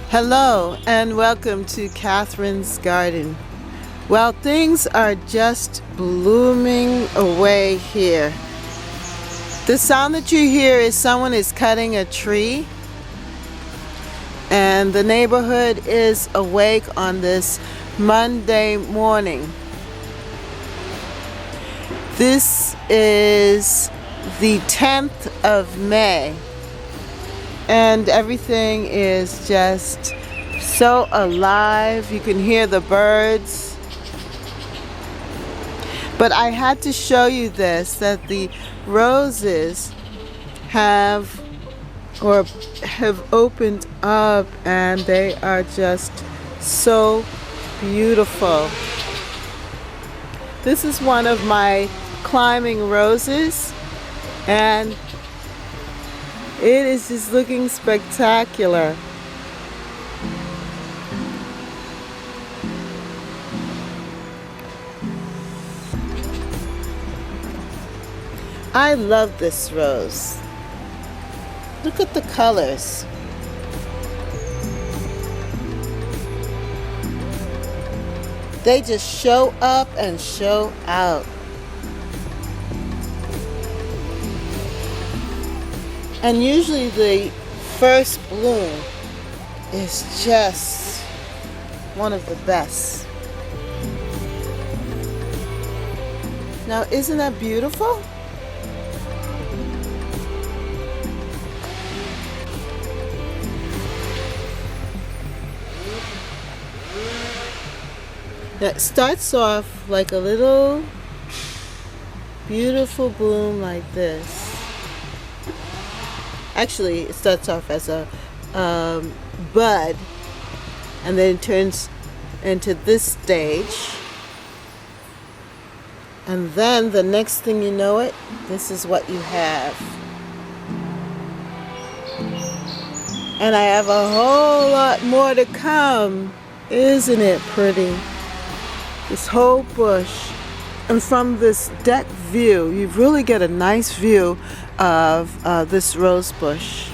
Hello and welcome to Catherine's Garden. Well, things are just blooming away here. The sound that you hear is someone is cutting a tree, and the neighborhood is awake on this Monday morning. This is the 10th of May. And everything is just so alive. You can hear the birds. But I had to show you this, that the roses have opened up, and they are just so beautiful. This is one of my climbing roses, and it is just looking spectacular. I love this rose. Look at the colors. They just show up and show out. And usually the first bloom is just one of the best. Now, isn't that beautiful? Now, it starts off like a little beautiful bloom like this. Actually, it starts off as a bud, and then it turns into this stage. And then the next thing you know it, this is what you have. And I have a whole lot more to come. Isn't it pretty? This whole bush. And from this deck view, you really get a nice view of this rose bush.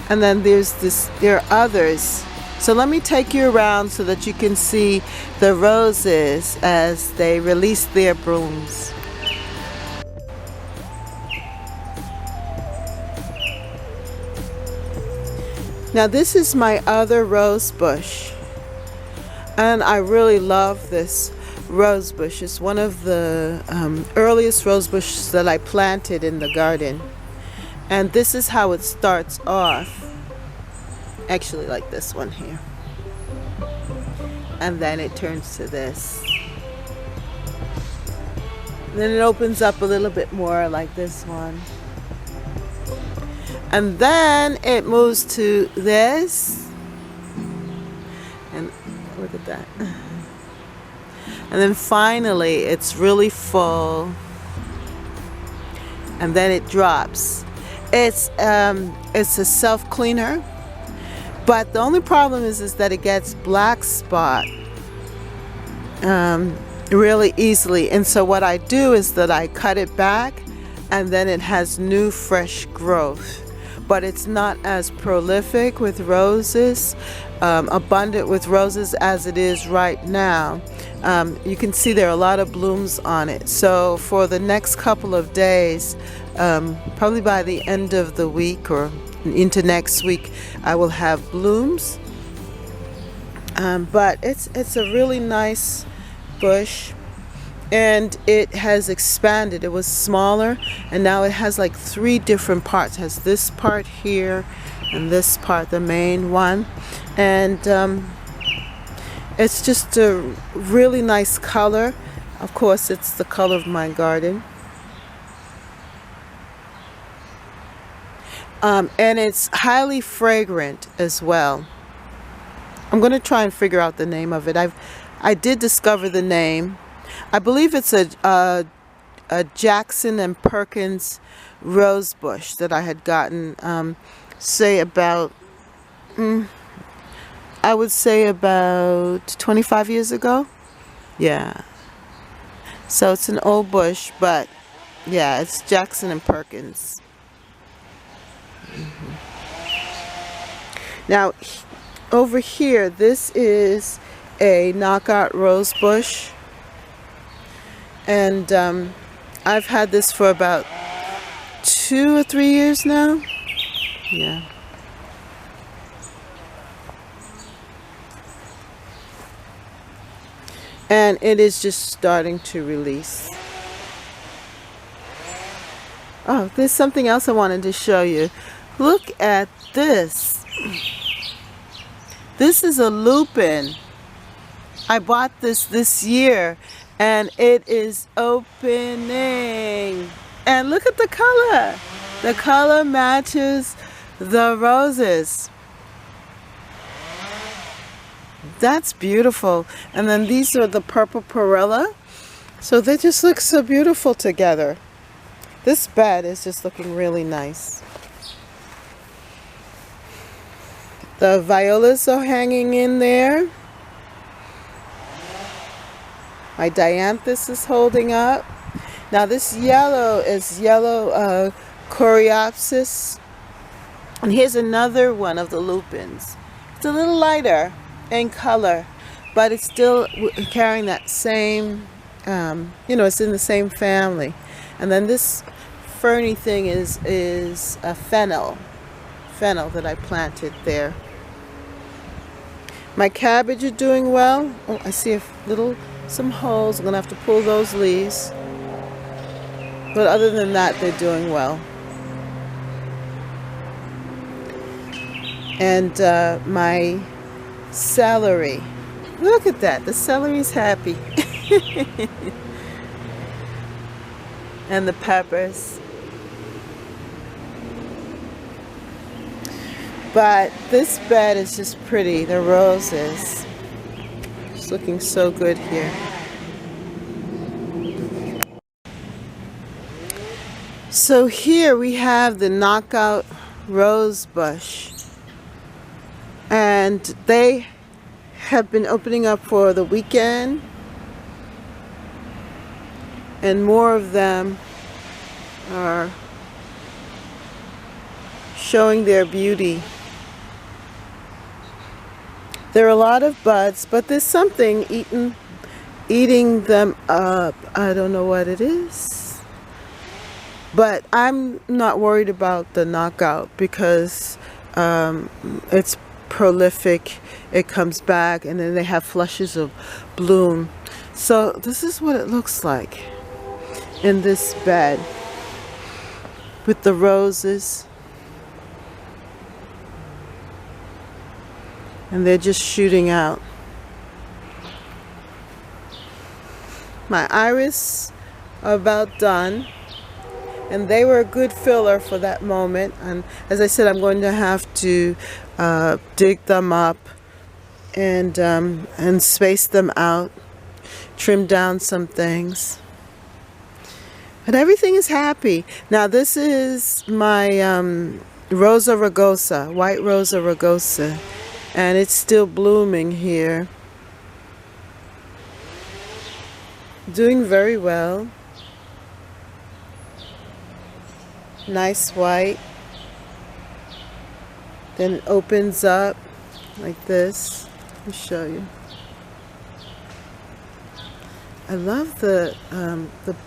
And then there are others. So let me take you around so that you can see the roses as they release their blooms. Now this is my other rose bush. And I really love this rose bush. It's one of the earliest rose bushes that I planted in the garden. And this is how it starts off. Actually, like this one here. And then it turns to this. Then it opens up a little bit more like this one. And then it moves to this. And look at that. And then finally it's really full, and then it drops. It's a self-cleaner, but the only problem is that it gets black spot really easily. And so what I do is that I cut it back, and then it has new fresh growth. But it's not as prolific with roses, abundant with roses as it is right now. You can see there are a lot of blooms on it. So for the next couple of days, probably by the end of the week or into next week, I will have blooms. But it's a really nice bush. And it has expanded. It was smaller, and now it has like 3 different parts. It has this part here and this part, the main one. And it's just a really nice color. Of course, it's the color of my garden. And it's highly fragrant as well. I'm going to try and figure out the name of it. I did discover the name. I believe it's a Jackson and Perkins rose bush that I had gotten, say about, I would say about 25 years ago. Yeah. So it's an old bush, but yeah, it's Jackson and Perkins. Now, over here, this is a knockout rose bush, and I've had this for about 2 or 3 years now. Yeah. And it is just starting to release. Oh, there's something else I wanted to show you. Look at this. This is a lupin. I bought this year, and it is opening. And look at the color. The color matches the roses. That's beautiful. And then these are the purple perilla. So they just look so beautiful together. This bed is just looking really nice. The violas are hanging in there. My dianthus is holding up. Now this yellow is yellow coreopsis. And here's another one of the lupins. It's a little lighter in color, but it's still carrying that same, it's in the same family. And then this ferny thing is a fennel that I planted there. My cabbage are doing well. Oh, I see some holes. I'm gonna have to pull those leaves. But other than that, they're doing well. And my celery. Look at that. The celery's happy. And the peppers. But this bed is just pretty. The roses. It's looking so good here. So here we have the knockout rose bush. And they have been opening up for the weekend. And more of them are showing their beauty. There are a lot of buds, but there's something eating them up. I don't know what it is. But I'm not worried about the knockout because it's prolific. It comes back and then they have flushes of bloom. So this is what it looks like in this bed with the roses. And they're just shooting out. My iris are about done. And they were a good filler for that moment. And as I said, I'm going to have to dig them up and space them out, trim down some things. But everything is happy. Now this is my Rosa rugosa, white Rosa rugosa. And it's still blooming here. Doing very well. Nice white. Then it opens up like this. Let me show you. I love the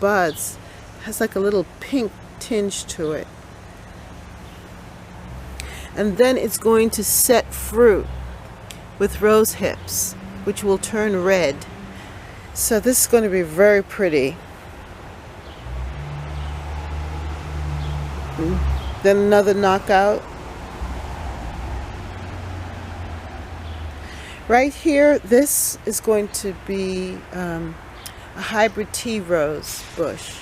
buds. It has like a little pink tinge to it. And then it's going to set fruit with rose hips, which will turn red. So this is going to be very pretty. Then another knockout. Right here, this is going to be a hybrid tea rose bush.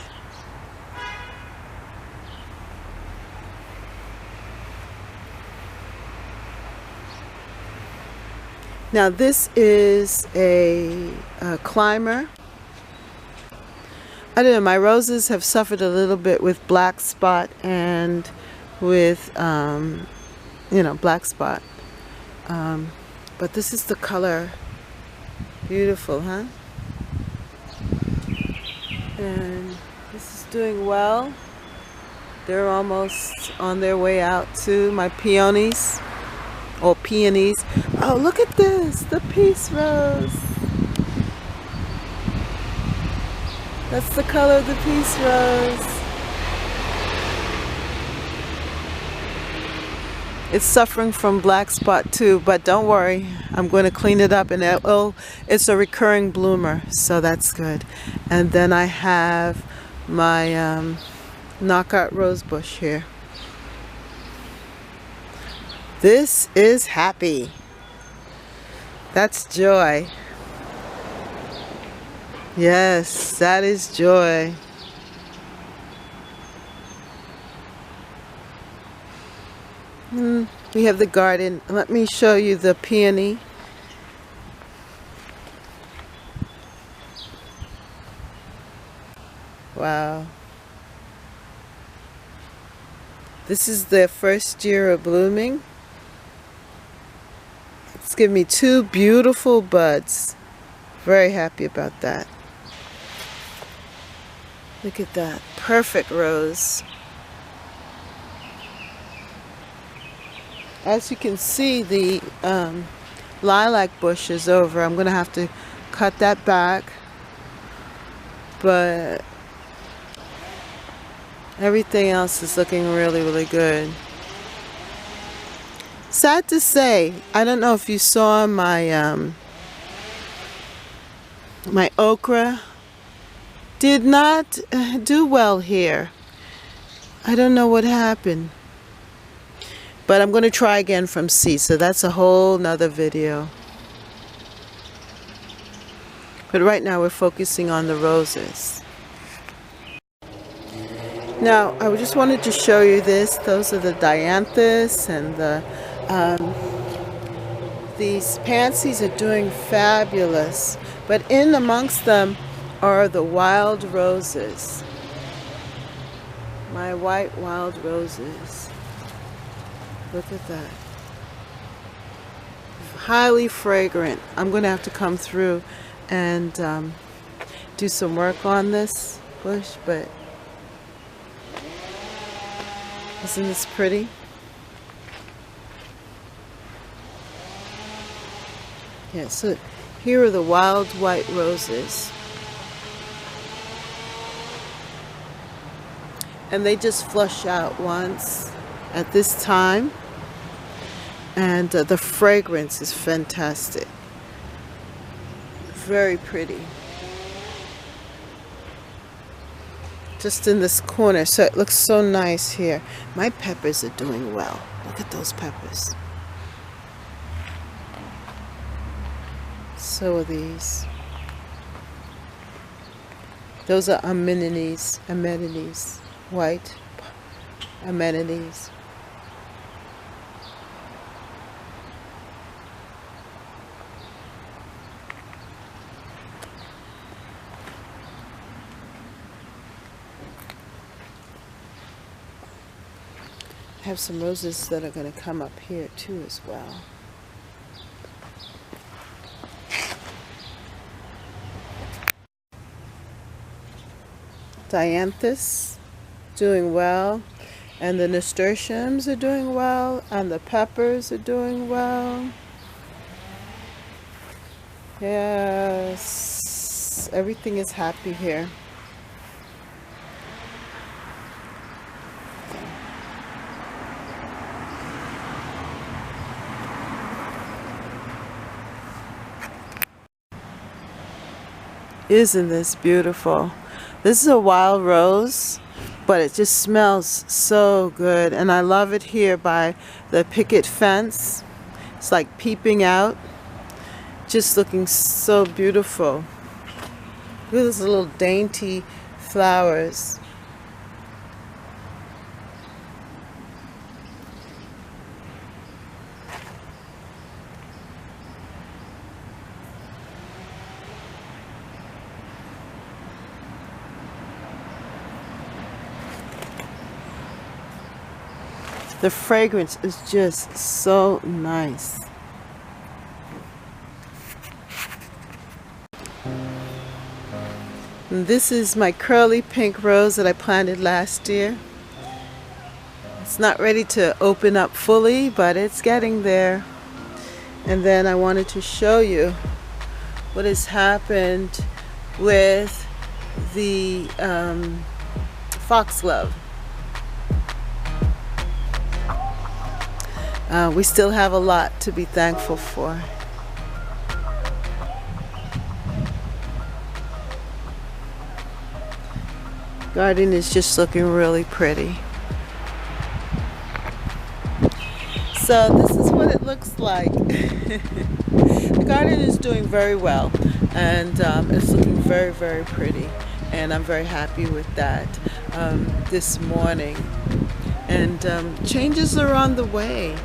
Now this is a climber. I don't know, my roses have suffered a little bit with black spot and with, black spot. But this is the color. Beautiful, huh? And this is doing well. They're almost on their way out too, my peonies. or peonies. Oh, look at this, the peace rose. That's the color of the peace rose. It's suffering from black spot too, but don't worry, I'm going to clean it up, and it's a recurring bloomer, so that's good. And then I have my knockout rose bush here. This is happy. That's joy. Yes, that is joy. We have the garden. Let me show you the peony. Wow. This is their first year of blooming. It's given me 2 beautiful buds. Very happy about that. Look at that. Perfect rose. As you can see, the lilac bush is over. I'm going to have to cut that back. But everything else is looking really, really good. Sad to say, I don't know if you saw my my okra did not do well here. I don't know what happened. But I'm going to try again from seed, so that's a whole nother video. But right now we're focusing on the roses. Now, I just wanted to show you this. Those are the dianthus, and these pansies are doing fabulous. But in amongst them are the wild roses. My white wild roses. Look at that. Highly fragrant. I'm going to have to come through and do some work on this bush, but isn't this pretty? Yeah, so here are the wild white roses. And they just flush out once at this time. And the fragrance is fantastic. Very pretty. Just in this corner, so it looks so nice here. My peppers are doing well. Look at those peppers. So are these. Those are amenities, white amenities. I have some roses that are going to come up here too as well. Dianthus doing well, and the nasturtiums are doing well, and the peppers are doing well. Yes, everything is happy here. Isn't this beautiful? This is a wild rose, but it just smells so good. And I love it here by the picket fence. It's like peeping out, just looking so beautiful. Look at those little dainty flowers. The fragrance is just so nice. And this is my curly pink rose that I planted last year. It's It's not ready to open up fully, but it's getting there. And then I wanted to show you what has happened with the foxglove. We still have a lot to be thankful for. Garden is just looking really pretty. So this is what it looks like. The garden is doing very well, and it's looking very, very pretty, and I'm very happy with that this morning. And changes are on the way,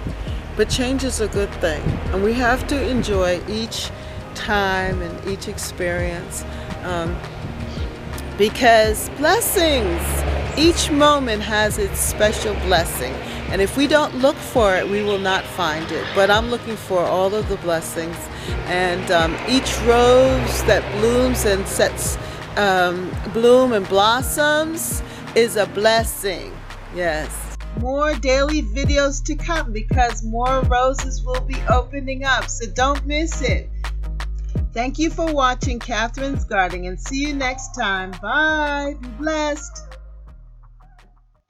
but change is a good thing, and we have to enjoy each time and each experience. Because blessings, each moment has its special blessing. And if we don't look for it, we will not find it. But I'm looking for all of the blessings. And each rose that blooms and sets bloom and blossoms is a blessing. Yes. More daily videos to come because more roses will be opening up. So don't miss it. Thank you for watching Catherine's Gardening, and see you next time. Bye. Be blessed.